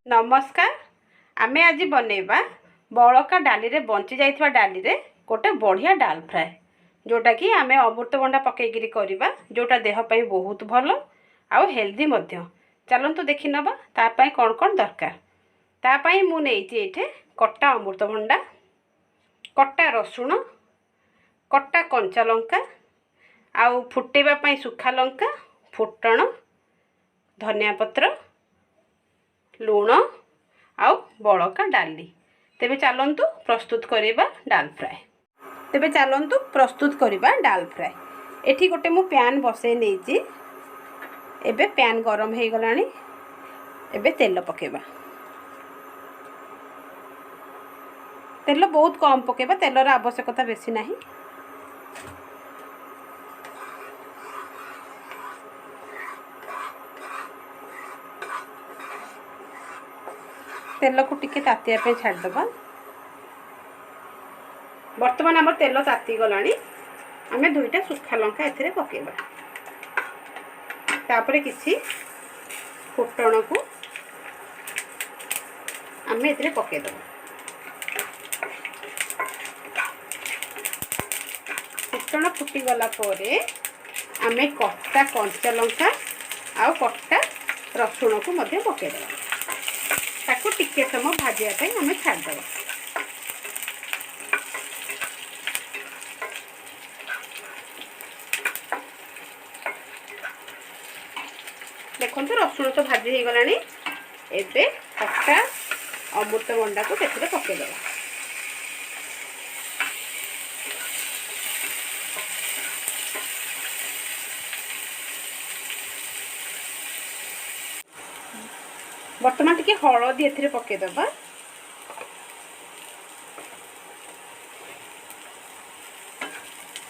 नमस्कार। आमे आज बनैबा बड़का डाली रे बंची जाइथिबा डाली रे गोटे बढ़िया डाल फ्राए जोटा कि आमे अमृतभंडा पकईकरी करबा जोटा देह पई बहुत भलो आउ हेल्दी मध्य। चलंतु देखि नबा ता पई कोन कोन दरकार। ता पई मु नेइछि एठे कट्टा अमृतभंडा, कट्टा रसुण, कट्टा कंचा लंका आउ फुटेबा पई सुखा लंका, फुटण, धनिया पत्र, लूण आउ बड़का डाली। तेबे चलंतु प्रस्तुत करिबा डाल फ्राए। तेबे चलंतु प्रस्तुत करिबा डाल फ्राए। एठी गोटे मु पैन बसै नेइछि। एबे पैन गरम हे गलानी। एबे तेल पकेबा। तेल बहुत कम पकेबा, तेलर आवश्यकता बेसी नाही। तेल को टिके तातिया पे छाड़ दबा। वर्तमान हमर तेल ताती गलानी। आमे दुईटा सुखा लंका एथिरे पकेबा। तापरे किछि फुटण को आमे एथिरे पके दबा। फुटण फुटी गला परे आमे कट्टा कंचा लंका आउ कट्टा रसुण को मध्य पके दबा। ताको टिके समय भाजिया पे हमें छाड़ दबा। देखो तो रसुण तो भाजी हो गलानी। एबे कट्टा अमृतभंडा को तेरे पके दबा। वर्तमान टिके हलदी एथिरे पके दबा।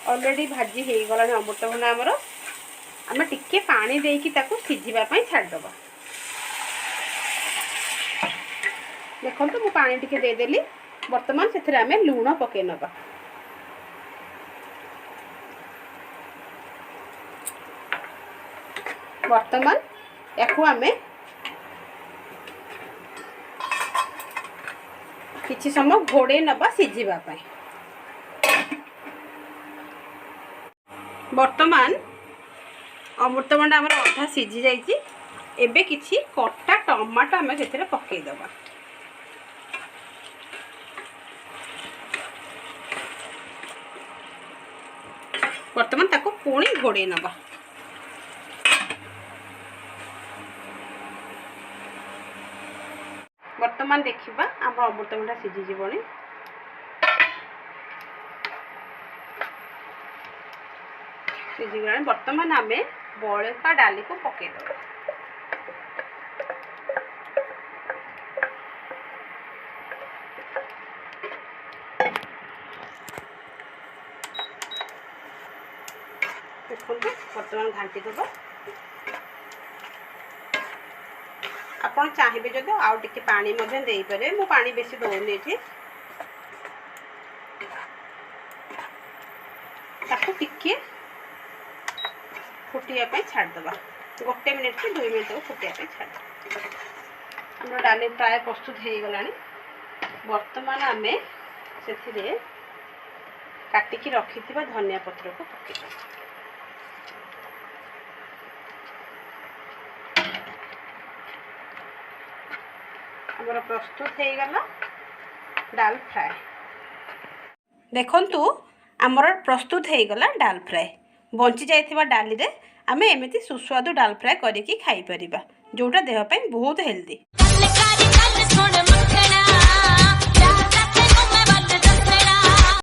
ऑलरेडी भाजी हे गलानी अमृतभंडा हमर। आमे टिके पानी देकी ताको सिझिबा पई छाड़ दबा। देखंतु मु पानी टिके दे देली। वर्तमान सेथिरे आमे लूण पके नबा। वर्तमान याकू आमे किछि समय घोड़े नबा सिझिबा पई। वर्तमान अमृतभंडा हमर आधा सिझी जाइछि। एबे किछि कट्टा टमाटो हमें सेथिरे पके दबा। वर्तमान ताको पुणी घोड़े नबा। वर्तमान देखिबा हम अमृतभंडा सिझी जीवनी। सिझी गलानी। वर्तमान आमे बड़का डाली को पके दबा। देखंतु वर्तमान घांटी दबा। आपण चाहिबे जदि आउ टिके पानी मधे देई पारे। मु पानी बेसी दोनी एठी। ताको टिके फुटिया पे छाड़ दबा। गोटे मिनिट से 2 मिनिट को फुटिया पे छाड़ दबा। हमर डाली प्राय प्रस्तुत हे गलानी। वर्तमान आमे सेथिरे काटी की रखिथिबा धनिया पत्र को पके दबा। हमर प्रस्तुत हे गला डाल फ्राए। देखंतु हमर प्रस्तुत हे गला डाल फ्राए। बंची जाइथिबा डाली रे आमे एमिति सुस्वादु डाल फ्राए करिकि खाई परिबा जोटा देह पई बहुत हेल्दी।